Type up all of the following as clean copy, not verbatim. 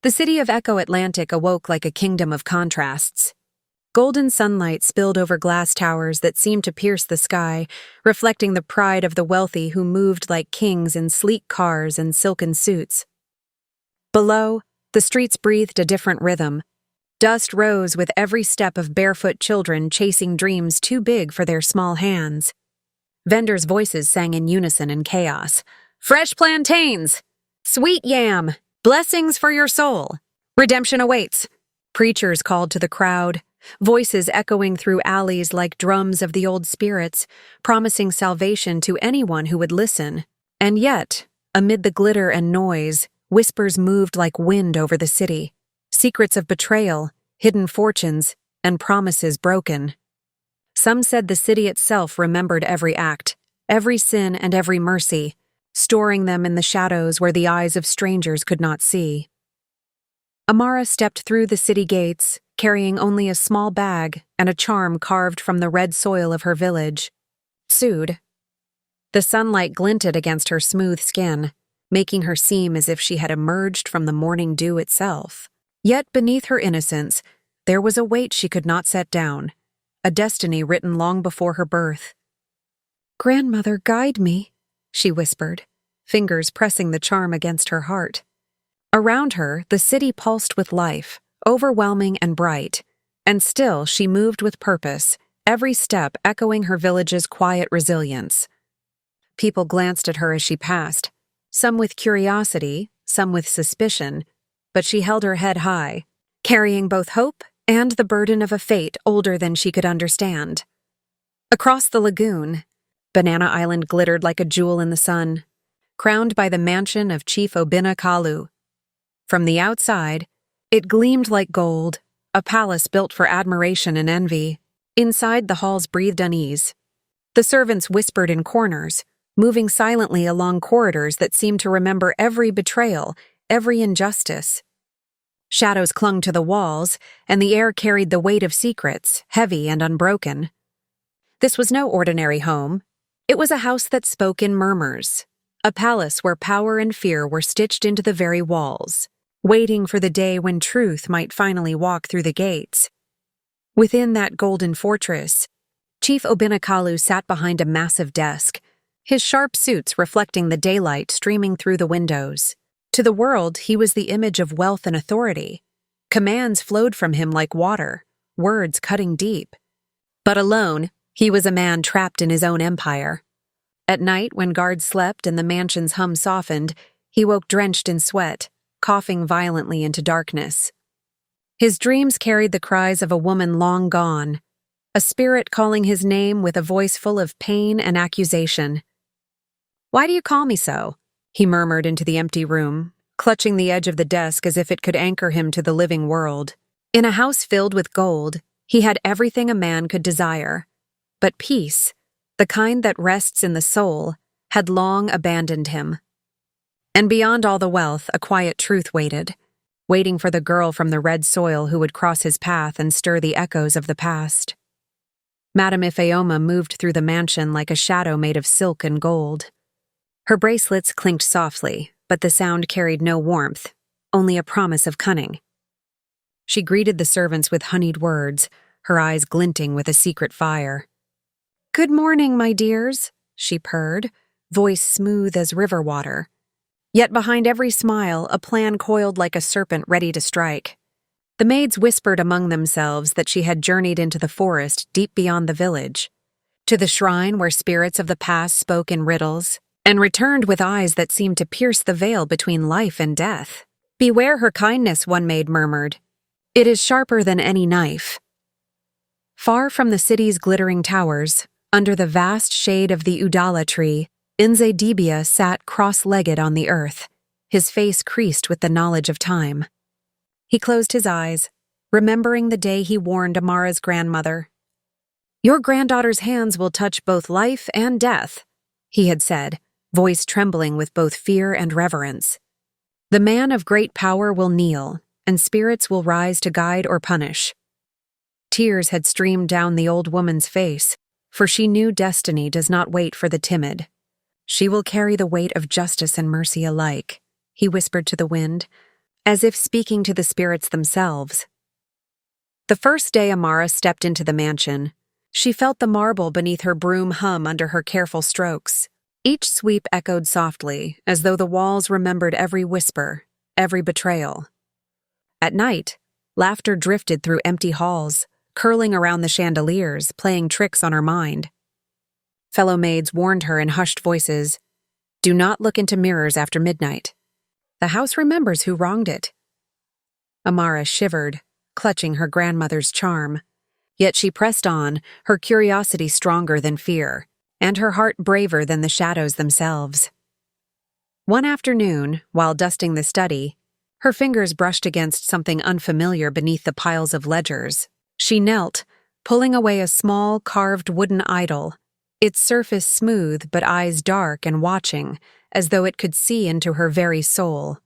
The city of Echo Atlantic awoke like a kingdom of contrasts. Golden sunlight spilled over glass towers that seemed to pierce the sky, reflecting the pride of the wealthy who moved like kings in sleek cars and silken suits. Below, the streets breathed a different rhythm. Dust rose with every step of barefoot children chasing dreams too big for their small hands. Vendors' voices sang in unison in chaos. Fresh plantains! Sweet yam! Blessings for your soul! Redemption awaits! Preachers called to the crowd, voices echoing through alleys like drums of the old spirits, promising salvation to anyone who would listen. And yet, amid the glitter and noise, whispers moved like wind over the city. Secrets of betrayal, hidden fortunes, and promises broken. Some said the city itself remembered every act, every sin and every mercy, storing them in the shadows where the eyes of strangers could not see. Amara stepped through the city gates, carrying only a small bag and a charm carved from the red soil of her village. Soothed. The sunlight glinted against her smooth skin, making her seem as if she had emerged from the morning dew itself. Yet beneath her innocence, there was a weight she could not set down, a destiny written long before her birth. "Grandmother, guide me," she whispered, fingers pressing the charm against her heart. Around her, the city pulsed with life, overwhelming and bright, and still she moved with purpose, every step echoing her village's quiet resilience. People glanced at her as she passed, some with curiosity, some with suspicion, but she held her head high, carrying both hope and the burden of a fate older than she could understand. Across the lagoon, Banana Island glittered like a jewel in the sun, crowned by the mansion of Chief Obinna Kalu. From the outside, it gleamed like gold, a palace built for admiration and envy. Inside, the halls breathed unease. The servants whispered in corners, moving silently along corridors that seemed to remember every betrayal, every injustice. Shadows clung to the walls, and the air carried the weight of secrets, heavy and unbroken. This was no ordinary home. It was a house that spoke in murmurs, a palace where power and fear were stitched into the very walls, waiting for the day when truth might finally walk through the gates. Within that golden fortress, Chief Obinna Kalu sat behind a massive desk, his sharp suits reflecting the daylight streaming through the windows. To the world, he was the image of wealth and authority. Commands flowed from him like water, words cutting deep. But alone, he was a man trapped in his own empire. At night, when guards slept and the mansion's hum softened, he woke drenched in sweat, coughing violently into darkness. His dreams carried the cries of a woman long gone, a spirit calling his name with a voice full of pain and accusation. "Why do you call me so?" he murmured into the empty room, clutching the edge of the desk as if it could anchor him to the living world. In a house filled with gold, he had everything a man could desire. But peace, the kind that rests in the soul, had long abandoned him. And beyond all the wealth, a quiet truth waited, waiting for the girl from the red soil who would cross his path and stir the echoes of the past. Madame Ifeoma moved through the mansion like a shadow made of silk and gold. Her bracelets clinked softly, but the sound carried no warmth, only a promise of cunning. She greeted the servants with honeyed words, her eyes glinting with a secret fire. "Good morning, my dears," she purred, voice smooth as river water. Yet behind every smile, a plan coiled like a serpent ready to strike. The maids whispered among themselves that she had journeyed into the forest deep beyond the village, to the shrine where spirits of the past spoke in riddles, and returned with eyes that seemed to pierce the veil between life and death. "Beware her kindness," one maid murmured. "It is sharper than any knife." Far from the city's glittering towers, under the vast shade of the Udala tree, Inze Dibia sat cross-legged on the earth, his face creased with the knowledge of time. He closed his eyes, remembering the day he warned Amara's grandmother. "Your granddaughter's hands will touch both life and death," he had said, voice trembling with both fear and reverence. "The man of great power will kneel, and spirits will rise to guide or punish." Tears had streamed down the old woman's face, for she knew destiny does not wait for the timid. "She will carry the weight of justice and mercy alike," he whispered to the wind, as if speaking to the spirits themselves. The first day Amara stepped into the mansion, she felt the marble beneath her broom hum under her careful strokes. Each sweep echoed softly, as though the walls remembered every whisper, every betrayal. At night, laughter drifted through empty halls, curling around the chandeliers, playing tricks on her mind. Fellow maids warned her in hushed voices, "Do not look into mirrors after midnight. The house remembers who wronged it." Amara shivered, clutching her grandmother's charm. Yet she pressed on, her curiosity stronger than fear, and her heart braver than the shadows themselves. One afternoon, while dusting the study, her fingers brushed against something unfamiliar beneath the piles of ledgers. She knelt, pulling away a small, carved wooden idol, its surface smooth but eyes dark and watching, as though it could see into her very soul.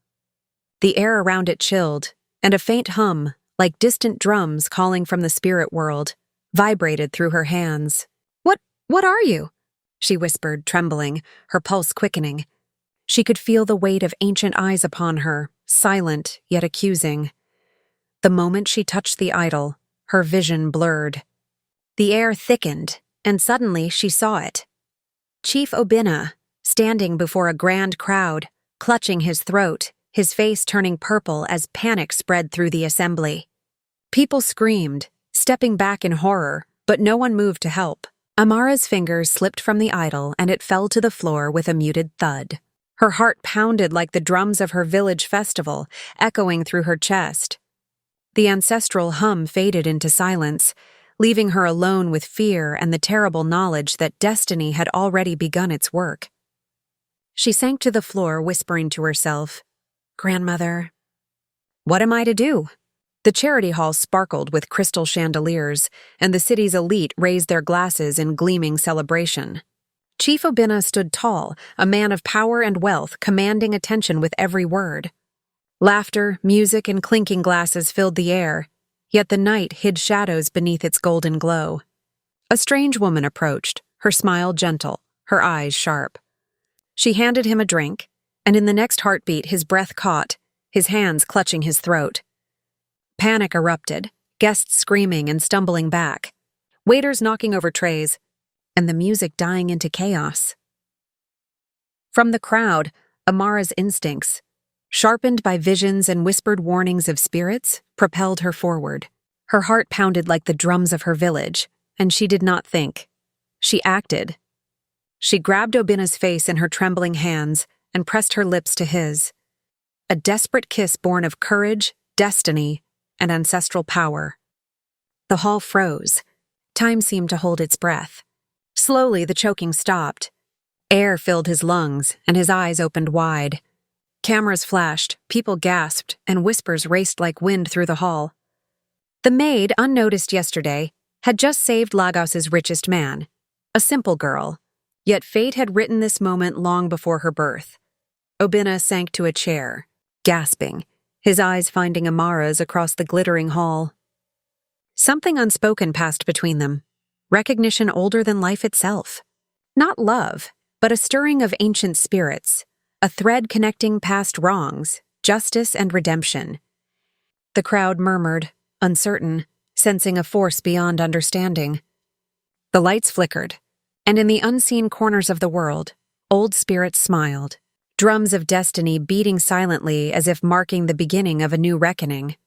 The air around it chilled, and a faint hum, like distant drums calling from the spirit world, vibrated through her hands. What are you?" she whispered, trembling, her pulse quickening. She could feel the weight of ancient eyes upon her, silent yet accusing. The moment she touched the idol, her vision blurred. The air thickened, and suddenly she saw it. Chief Obinna, standing before a grand crowd, clutching his throat, his face turning purple as panic spread through the assembly. People screamed, stepping back in horror, but no one moved to help. Amara's fingers slipped from the idol and it fell to the floor with a muted thud. Her heart pounded like the drums of her village festival, echoing through her chest. The ancestral hum faded into silence, leaving her alone with fear and the terrible knowledge that destiny had already begun its work. She sank to the floor, whispering to herself, "Grandmother." What am I to do? The charity hall sparkled with crystal chandeliers, and the city's elite raised their glasses in gleaming celebration. Chief Obinna stood tall, a man of power and wealth, commanding attention with every word. Laughter, music, and clinking glasses filled the air, yet the night hid shadows beneath its golden glow. A strange woman approached, her smile gentle, her eyes sharp. She handed him a drink, and in the next heartbeat his breath caught, his hands clutching his throat. Panic erupted, guests screaming and stumbling back, waiters knocking over trays, and the music dying into chaos. From the crowd, Amara's instincts, sharpened by visions and whispered warnings of spirits, propelled her forward. Her heart pounded like the drums of her village, and she did not think. She acted. She grabbed Obinna's face in her trembling hands and pressed her lips to his. A desperate kiss born of courage, destiny, and ancestral power. The hall froze. Time seemed to hold its breath. Slowly, the choking stopped. Air filled his lungs, and his eyes opened wide. Cameras flashed, people gasped, and whispers raced like wind through the hall. The maid, unnoticed yesterday, had just saved Lagos's richest man, a simple girl, yet fate had written this moment long before her birth. Obinna sank to a chair, gasping, his eyes finding Amara's across the glittering hall. Something unspoken passed between them, recognition older than life itself. Not love, but a stirring of ancient spirits, a thread connecting past wrongs, justice and redemption. The crowd murmured, uncertain, sensing a force beyond understanding. The lights flickered, and in the unseen corners of the world, old spirits smiled, drums of destiny beating silently as if marking the beginning of a new reckoning.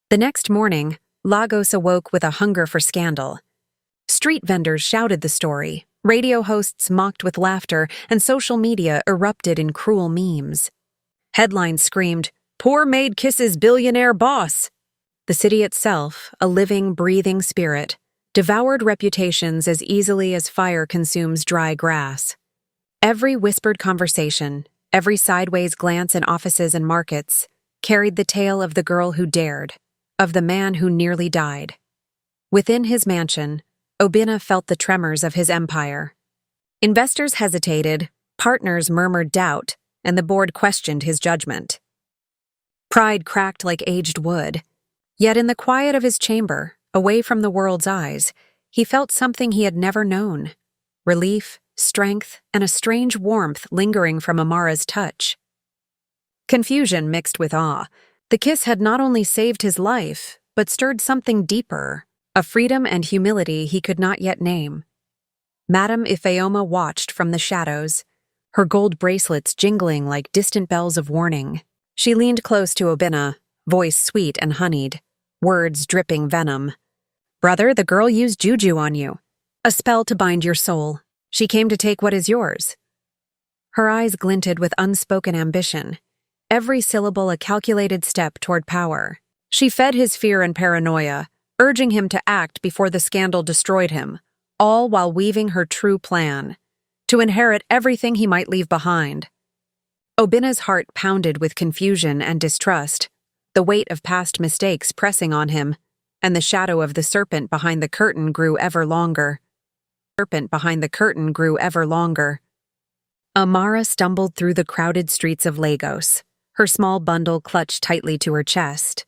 The next morning, Lagos awoke with a hunger for scandal. Street vendors shouted the story, radio hosts mocked with laughter, and social media erupted in cruel memes. Headlines screamed, "Poor maid kisses billionaire boss." The city itself, a living, breathing spirit, devoured reputations as easily as fire consumes dry grass. Every whispered conversation, every sideways glance in offices and markets, carried the tale of the girl who dared, of the man who nearly died. Within his mansion, Obinna felt the tremors of his empire. Investors hesitated, partners murmured doubt, and the board questioned his judgment. Pride cracked like aged wood. Yet in the quiet of his chamber, away from the world's eyes, he felt something he had never known: relief, strength, and a strange warmth lingering from Amara's touch. Confusion mixed with awe. The kiss had not only saved his life, but stirred something deeper, a freedom and humility he could not yet name. Madame Ifeoma watched from the shadows, her gold bracelets jingling like distant bells of warning. She leaned close to Obinna, voice sweet and honeyed, words dripping venom. "Brother, the girl used juju on you. A spell to bind your soul. She came to take what is yours." Her eyes glinted with unspoken ambition, every syllable a calculated step toward power. She fed his fear and paranoia, urging him to act before the scandal destroyed him, all while weaving her true plan, to inherit everything he might leave behind. Obinna's heart pounded with confusion and distrust, the weight of past mistakes pressing on him, and the shadow of the serpent behind the curtain grew ever longer. Amara stumbled through the crowded streets of Lagos, her small bundle clutched tightly to her chest.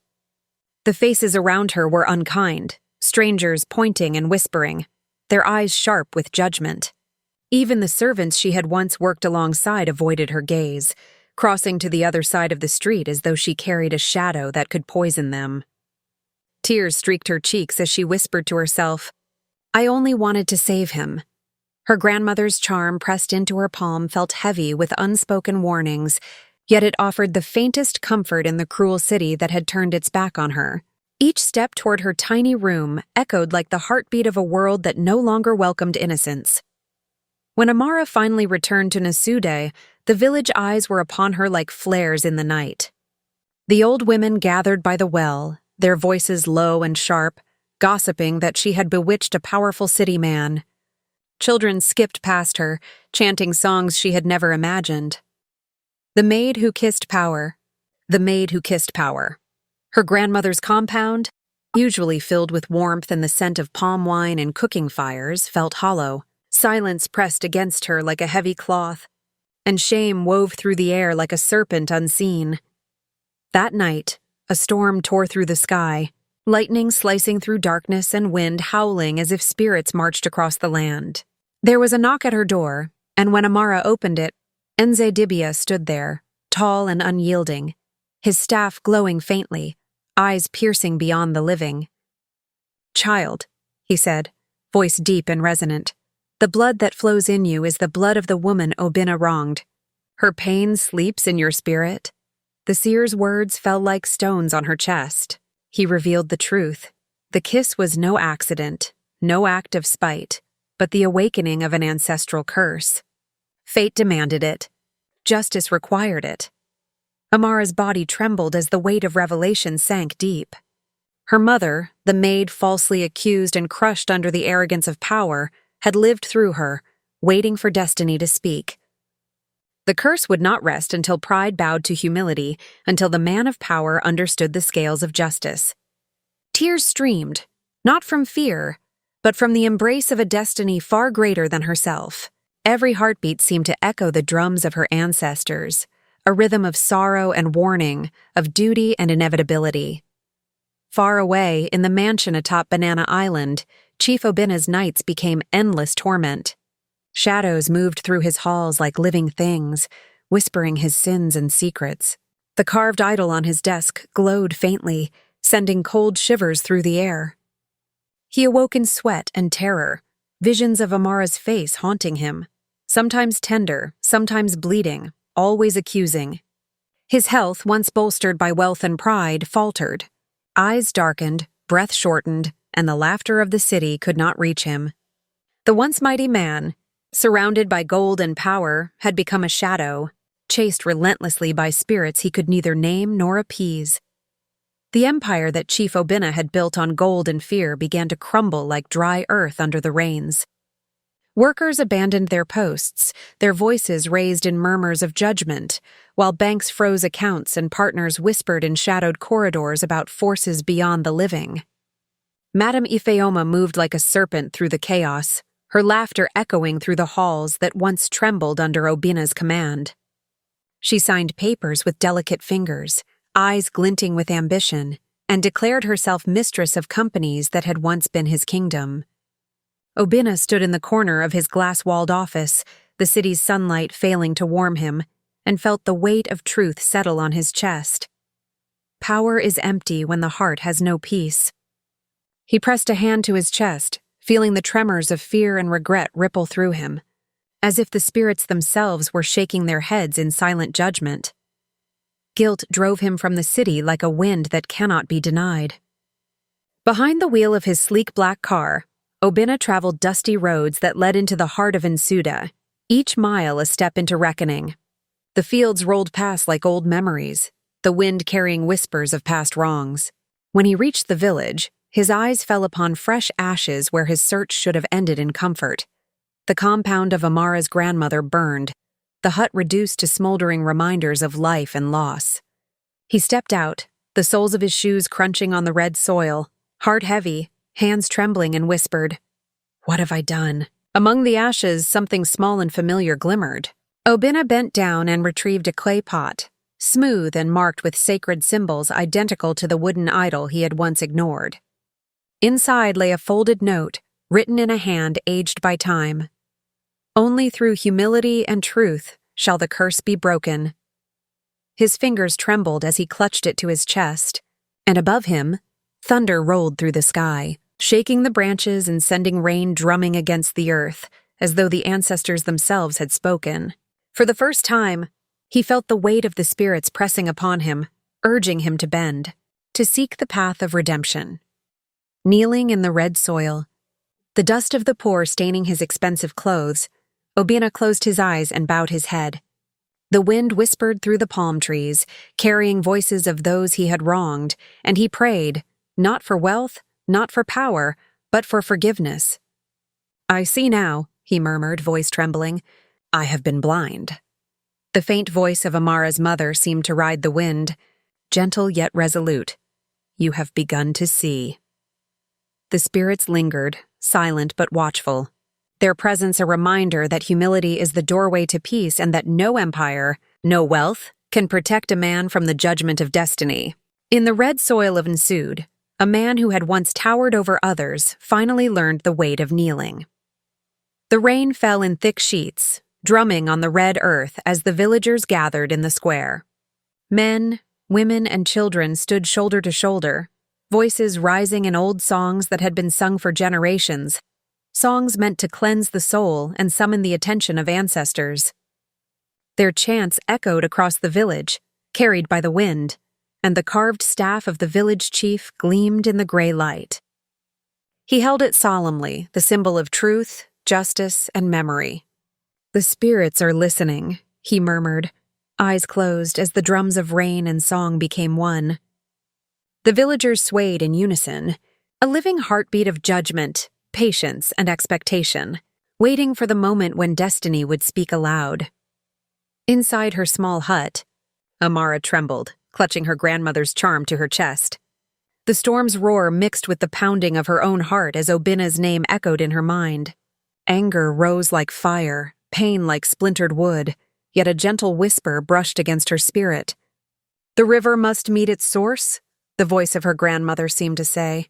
The faces around her were unkind, strangers pointing and whispering, their eyes sharp with judgment. Even the servants she had once worked alongside avoided her gaze, crossing to the other side of the street as though she carried a shadow that could poison them. Tears streaked her cheeks as she whispered to herself, "I only wanted to save him." Her grandmother's charm pressed into her palm felt heavy with unspoken warnings, yet it offered the faintest comfort in the cruel city that had turned its back on her. Each step toward her tiny room echoed like the heartbeat of a world that no longer welcomed innocence. When Amara finally returned to Nasude, the village eyes were upon her like flares in the night. The old women gathered by the well, their voices low and sharp, gossiping that she had bewitched a powerful city man. Children skipped past her, chanting songs she had never imagined. The maid who kissed power. The maid who kissed power. Her grandmother's compound, usually filled with warmth and the scent of palm wine and cooking fires, felt hollow. Silence pressed against her like a heavy cloth, and shame wove through the air like a serpent unseen. That night, a storm tore through the sky, lightning slicing through darkness and wind howling as if spirits marched across the land. There was a knock at her door, and when Amara opened it, Nze Dibia stood there, tall and unyielding, his staff glowing faintly, eyes piercing beyond the living. "Child," he said, voice deep and resonant, "the blood that flows in you is the blood of the woman Obinna wronged. Her pain sleeps in your spirit." The seer's words fell like stones on her chest. He revealed the truth. The kiss was no accident, no act of spite, but the awakening of an ancestral curse. Fate demanded it. Justice required it. Amara's body trembled as the weight of revelation sank deep. Her mother, the maid falsely accused and crushed under the arrogance of power, had lived through her, waiting for destiny to speak. The curse would not rest until pride bowed to humility, until the man of power understood the scales of justice. Tears streamed, not from fear, but from the embrace of a destiny far greater than herself. Every heartbeat seemed to echo the drums of her ancestors, a rhythm of sorrow and warning, of duty and inevitability. Far away, in the mansion atop Banana Island, Chief Obinna's nights became endless torment. Shadows moved through his halls like living things, whispering his sins and secrets. The carved idol on his desk glowed faintly, sending cold shivers through the air. He awoke in sweat and terror, visions of Amara's face haunting him, sometimes tender, sometimes bleeding, always accusing. His health, once bolstered by wealth and pride, faltered. Eyes darkened, breath shortened, and the laughter of the city could not reach him. The once mighty man, surrounded by gold and power, had become a shadow, chased relentlessly by spirits he could neither name nor appease. The empire that Chief Obinna had built on gold and fear began to crumble like dry earth under the rains. Workers abandoned their posts, their voices raised in murmurs of judgment, while banks froze accounts and partners whispered in shadowed corridors about forces beyond the living. Madame Ifeoma moved like a serpent through the chaos, her laughter echoing through the halls that once trembled under Obinna's command. She signed papers with delicate fingers, eyes glinting with ambition, and declared herself mistress of companies that had once been his kingdom. Obinna stood in the corner of his glass-walled office, the city's sunlight failing to warm him, and felt the weight of truth settle on his chest. Power is empty when the heart has no peace. He pressed a hand to his chest, feeling the tremors of fear and regret ripple through him, as if the spirits themselves were shaking their heads in silent judgment. Guilt drove him from the city like a wind that cannot be denied. Behind the wheel of his sleek black car, Obinna traveled dusty roads that led into the heart of Nsuda, each mile a step into reckoning. The fields rolled past like old memories, the wind carrying whispers of past wrongs. When he reached the village, his eyes fell upon fresh ashes where his search should have ended in comfort. The compound of Amara's grandmother burned, the hut reduced to smoldering reminders of life and loss. He stepped out, the soles of his shoes crunching on the red soil, heart heavy, hands trembling, and whispered, "What have I done?" Among the ashes, something small and familiar glimmered. Obinna bent down and retrieved a clay pot, smooth and marked with sacred symbols identical to the wooden idol he had once ignored. Inside lay a folded note, written in a hand aged by time. "Only through humility and truth shall the curse be broken." His fingers trembled as he clutched it to his chest, and above him, thunder rolled through the sky, shaking the branches and sending rain drumming against the earth, as though the ancestors themselves had spoken. For the first time, he felt the weight of the spirits pressing upon him, urging him to bend, to seek the path of redemption. Kneeling in the red soil, the dust of the poor staining his expensive clothes, Obinna closed his eyes and bowed his head. The wind whispered through the palm trees, carrying voices of those he had wronged, and he prayed, not for wealth, not for power, but for forgiveness. "I see now," he murmured, voice trembling. "I have been blind." The faint voice of Amara's mother seemed to ride the wind, gentle yet resolute. "You have begun to see." The spirits lingered, silent but watchful, their presence a reminder that humility is the doorway to peace and that no empire, no wealth, can protect a man from the judgment of destiny. In the red soil of Nsud, a man who had once towered over others finally learned the weight of kneeling. The rain fell in thick sheets, drumming on the red earth as the villagers gathered in the square. Men, women, and children stood shoulder to shoulder, voices rising in old songs that had been sung for generations, songs meant to cleanse the soul and summon the attention of ancestors. Their chants echoed across the village, carried by the wind, and the carved staff of the village chief gleamed in the gray light. He held it solemnly, the symbol of truth, justice, and memory. "The spirits are listening," he murmured, eyes closed as the drums of rain and song became one. The villagers swayed in unison, a living heartbeat of judgment, patience, and expectation, waiting for the moment when destiny would speak aloud. Inside her small hut, Amara trembled, clutching her grandmother's charm to her chest. The storm's roar mixed with the pounding of her own heart as Obinna's name echoed in her mind. Anger rose like fire, pain like splintered wood, yet a gentle whisper brushed against her spirit. "The river must meet its source," the voice of her grandmother seemed to say.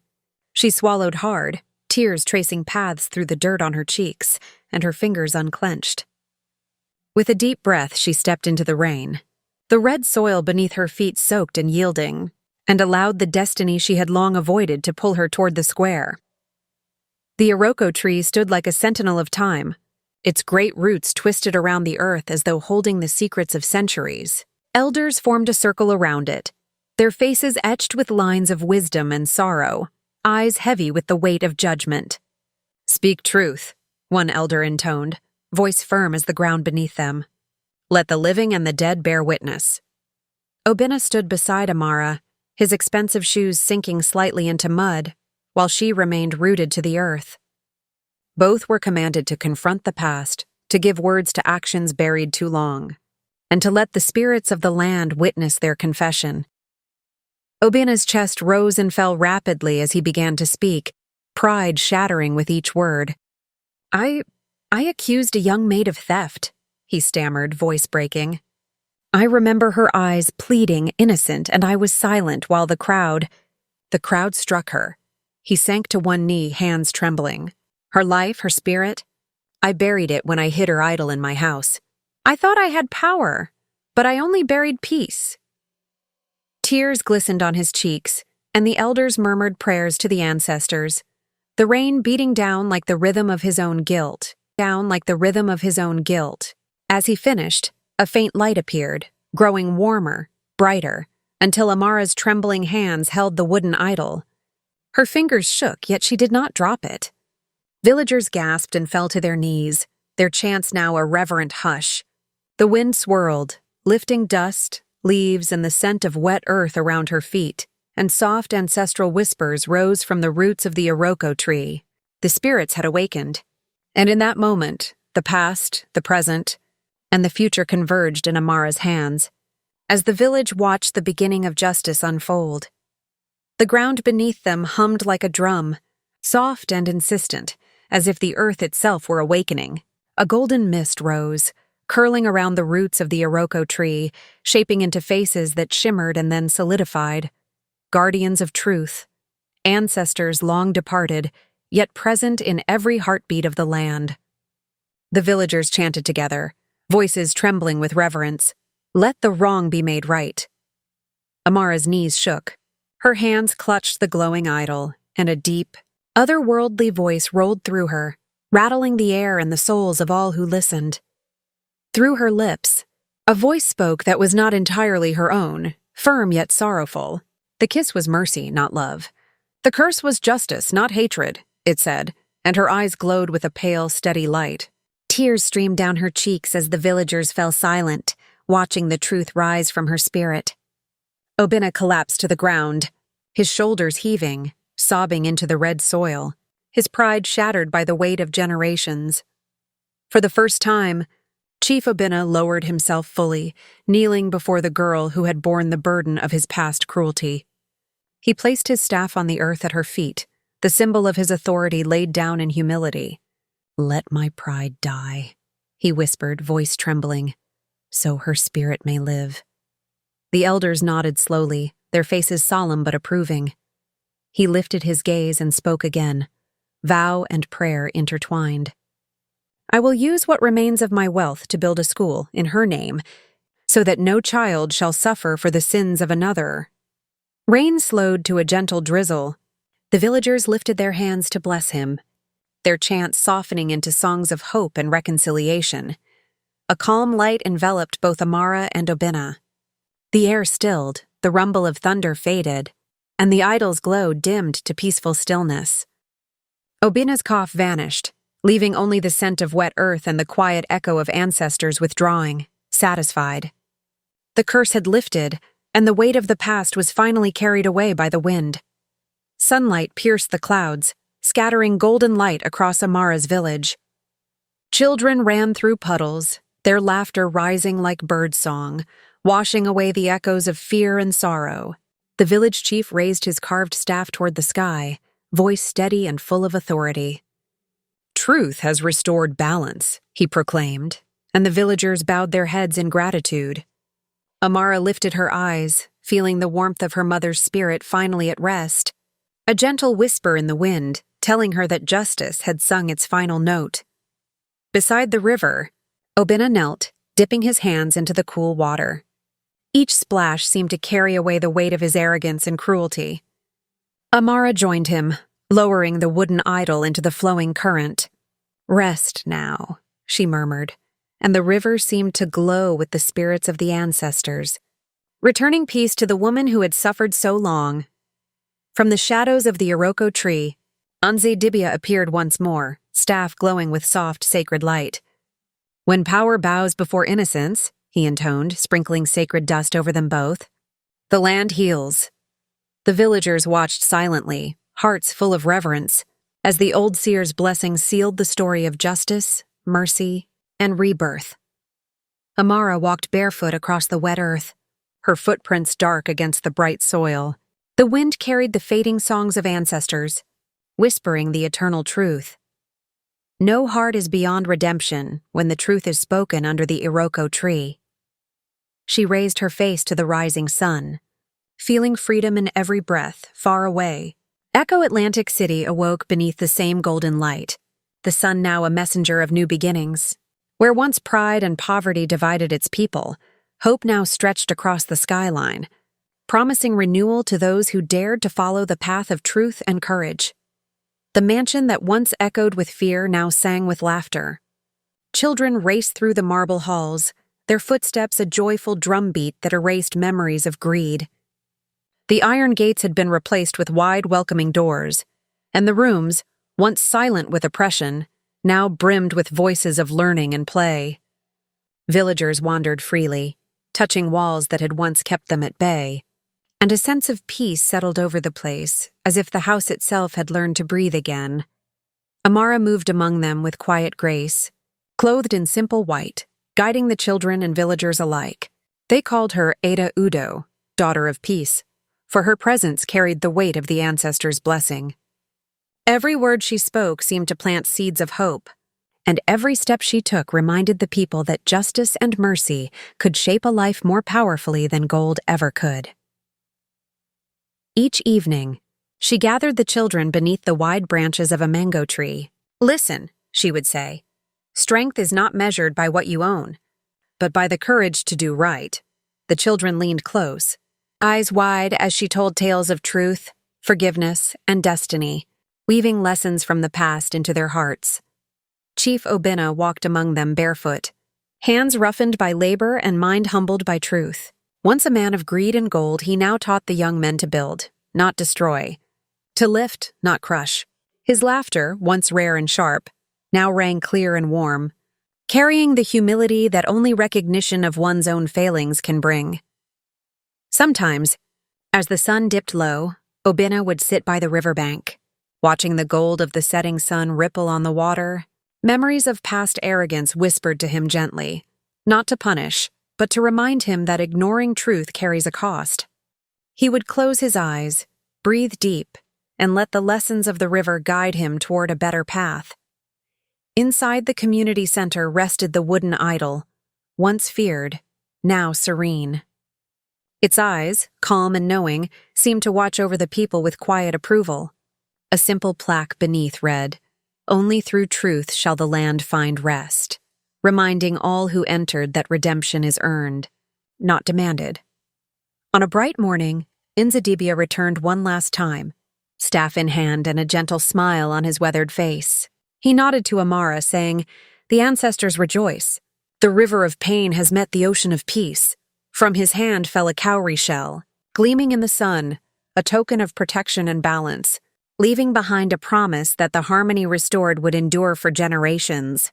She swallowed hard, tears tracing paths through the dirt on her cheeks, and her fingers unclenched. With a deep breath, she stepped into the rain. The red soil beneath her feet soaked and yielding, and allowed the destiny she had long avoided to pull her toward the square. The Iroko tree stood like a sentinel of time, its great roots twisted around the earth as though holding the secrets of centuries. Elders formed a circle around it, their faces etched with lines of wisdom and sorrow, eyes heavy with the weight of judgment. "Speak truth," one elder intoned, voice firm as the ground beneath them. "Let the living and the dead bear witness." Obinna stood beside Amara, his expensive shoes sinking slightly into mud, while she remained rooted to the earth. Both were commanded to confront the past, to give words to actions buried too long, and to let the spirits of the land witness their confession. Obinna's chest rose and fell rapidly as he began to speak, pride shattering with each word. I accused a young maid of theft," he stammered, voice breaking. "I remember her eyes pleading, innocent, and I was silent while the crowd struck her." He sank to one knee, hands trembling. "Her life, her spirit, I buried it when I hid her idol in my house. I thought I had power. But I only buried peace." Tears glistened on his cheeks, and the elders murmured prayers to the ancestors, the rain beating down like the rhythm of his own guilt. As he finished, a faint light appeared, growing warmer, brighter, until Amara's trembling hands held the wooden idol. Her fingers shook, yet she did not drop it. Villagers gasped and fell to their knees, their chants now a reverent hush. The wind swirled, lifting dust, leaves, and the scent of wet earth around her feet, and soft ancestral whispers rose from the roots of the Iroko tree. The spirits had awakened. And in that moment, the past, the present, and the future converged in Amara's hands, as the village watched the beginning of justice unfold. The ground beneath them hummed like a drum, soft and insistent, as if the earth itself were awakening. A golden mist rose, curling around the roots of the Iroko tree, shaping into faces that shimmered and then solidified. Guardians of truth, ancestors long departed, yet present in every heartbeat of the land. The villagers chanted together, voices trembling with reverence, "Let the wrong be made right." Amara's knees shook. Her hands clutched the glowing idol, and a deep, otherworldly voice rolled through her, rattling the air and the souls of all who listened. Through her lips, a voice spoke that was not entirely her own, firm yet sorrowful. The kiss was mercy, not love. The curse was justice, not hatred, it said, and her eyes glowed with a pale, steady light. Tears streamed down her cheeks as the villagers fell silent, watching the truth rise from her spirit. Obinna collapsed to the ground, his shoulders heaving, sobbing into the red soil, his pride shattered by the weight of generations. For the first time, Chief Obinna lowered himself fully, kneeling before the girl who had borne the burden of his past cruelty. He placed his staff on the earth at her feet, the symbol of his authority laid down in humility. "Let my pride die," he whispered, voice trembling, "so her spirit may live." The elders nodded slowly, their faces solemn but approving. He lifted his gaze and spoke again, vow and prayer intertwined. "I will use what remains of my wealth to build a school in her name, so that no child shall suffer for the sins of another." Rain slowed to a gentle drizzle. The villagers lifted their hands to bless him, their chants softening into songs of hope and reconciliation. A calm light enveloped both Amara and Obinna. The air stilled, the rumble of thunder faded, and the idol's glow dimmed to peaceful stillness. Obinna's cough vanished, leaving only the scent of wet earth and the quiet echo of ancestors withdrawing, satisfied. The curse had lifted, and the weight of the past was finally carried away by the wind. Sunlight pierced the clouds, scattering golden light across Amara's village. Children ran through puddles, their laughter rising like birdsong, washing away the echoes of fear and sorrow. The village chief raised his carved staff toward the sky, voice steady and full of authority. "Truth has restored balance," he proclaimed, and the villagers bowed their heads in gratitude. Amara lifted her eyes, feeling the warmth of her mother's spirit finally at rest, a gentle whisper in the wind, telling her that justice had sung its final note. Beside the river, Obinna knelt, dipping his hands into the cool water. Each splash seemed to carry away the weight of his arrogance and cruelty. Amara joined him, lowering the wooden idol into the flowing current. "Rest now," she murmured, and the river seemed to glow with the spirits of the ancestors, returning peace to the woman who had suffered so long. From the shadows of the Iroko tree, Anze Dibia appeared once more, staff glowing with soft, sacred light. "When power bows before innocence," he intoned, sprinkling sacred dust over them both, "the land heals." The villagers watched silently, hearts full of reverence, as the old seer's blessing sealed the story of justice, mercy, and rebirth. Amara walked barefoot across the wet earth, her footprints dark against the bright soil. The wind carried the fading songs of ancestors, whispering the eternal truth. No heart is beyond redemption when the truth is spoken under the Iroko tree. She raised her face to the rising sun, feeling freedom in every breath, far away. Echo Atlantic City awoke beneath the same golden light, the sun now a messenger of new beginnings. Where once pride and poverty divided its people, Hope now stretched across the skyline, promising renewal to those who dared to follow the path of truth and courage. The mansion that once echoed with fear now sang with laughter. Children raced through the marble halls, their footsteps a joyful drumbeat that erased memories of greed. The iron gates had been replaced with wide, welcoming doors, and the rooms, once silent with oppression, now brimmed with voices of learning and play. Villagers wandered freely, touching walls that had once kept them at bay, and a sense of peace settled over the place, as if the house itself had learned to breathe again. Amara moved among them with quiet grace, clothed in simple white, guiding the children and villagers alike. They called her Ada Udo, Daughter of Peace, for her presence carried the weight of the ancestors' blessing. Every word she spoke seemed to plant seeds of hope, and every step she took reminded the people that justice and mercy could shape a life more powerfully than gold ever could. Each evening, she gathered the children beneath the wide branches of a mango tree. "Listen," she would say. "Strength is not measured by what you own, but by the courage to do right." The children leaned close, eyes wide as she told tales of truth, forgiveness, and destiny, weaving lessons from the past into their hearts. Chief Obinna walked among them barefoot, hands roughened by labor and mind humbled by truth. Once a man of greed and gold, he now taught the young men to build, not destroy, to lift, not crush. His laughter, once rare and sharp, now rang clear and warm, carrying the humility that only recognition of one's own failings can bring. Sometimes, as the sun dipped low, Obinna would sit by the riverbank, watching the gold of the setting sun ripple on the water. Memories of past arrogance whispered to him gently, not to punish, but to remind him that ignoring truth carries a cost. He would close his eyes, breathe deep, and let the lessons of the river guide him toward a better path. Inside the community center rested the wooden idol, once feared, now serene. Its eyes, calm and knowing, seemed to watch over the people with quiet approval. A simple plaque beneath read, "Only through truth shall the land find rest," reminding all who entered that redemption is earned, not demanded. On a bright morning, Inzadibia returned one last time, staff in hand and a gentle smile on his weathered face. He nodded to Amara, saying, "The ancestors rejoice. The river of pain has met the ocean of peace." From his hand fell a cowrie shell, gleaming in the sun, a token of protection and balance, leaving behind a promise that the harmony restored would endure for generations.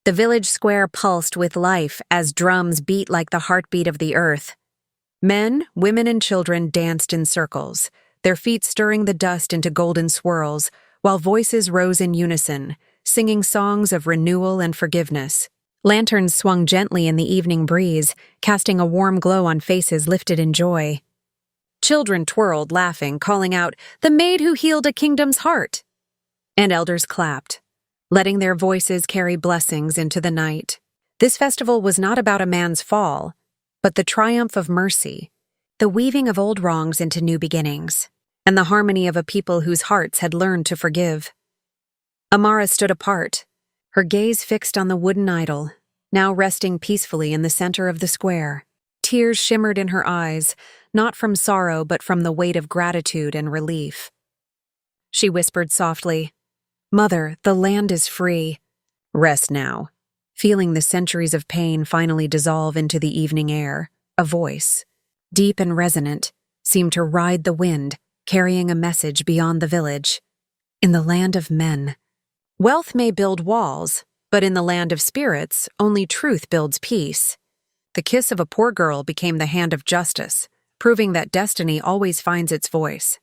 The village square pulsed with life as drums beat like the heartbeat of the earth. Men, women, and children danced in circles, their feet stirring the dust into golden swirls, while voices rose in unison, singing songs of renewal and forgiveness. Lanterns swung gently in the evening breeze, casting a warm glow on faces lifted in joy. Children twirled, laughing, calling out, "The maid who healed a kingdom's heart!" And elders clapped, letting their voices carry blessings into the night. This festival was not about a man's fall, but the triumph of mercy, the weaving of old wrongs into new beginnings, and the harmony of a people whose hearts had learned to forgive. Amara stood apart, her gaze fixed on the wooden idol, now resting peacefully in the center of the square. Tears shimmered in her eyes, not from sorrow but from the weight of gratitude and relief. She whispered softly, "Mother, the land is free. Rest now." Feeling the centuries of pain finally dissolve into the evening air, a voice, deep and resonant, seemed to ride the wind, carrying a message beyond the village. In the land of men, wealth may build walls, but in the land of spirits, only truth builds peace. The kiss of a poor girl became the hand of justice, proving that destiny always finds its voice.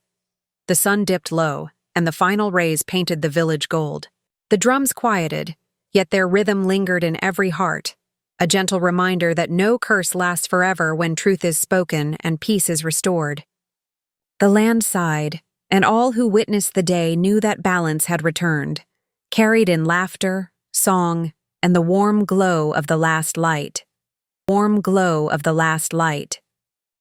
The sun dipped low, and the final rays painted the village gold. The drums quieted, yet their rhythm lingered in every heart, a gentle reminder that no curse lasts forever when truth is spoken and peace is restored. The land sighed, and all who witnessed the day knew that balance had returned, carried in laughter, song, and the warm glow of the last light.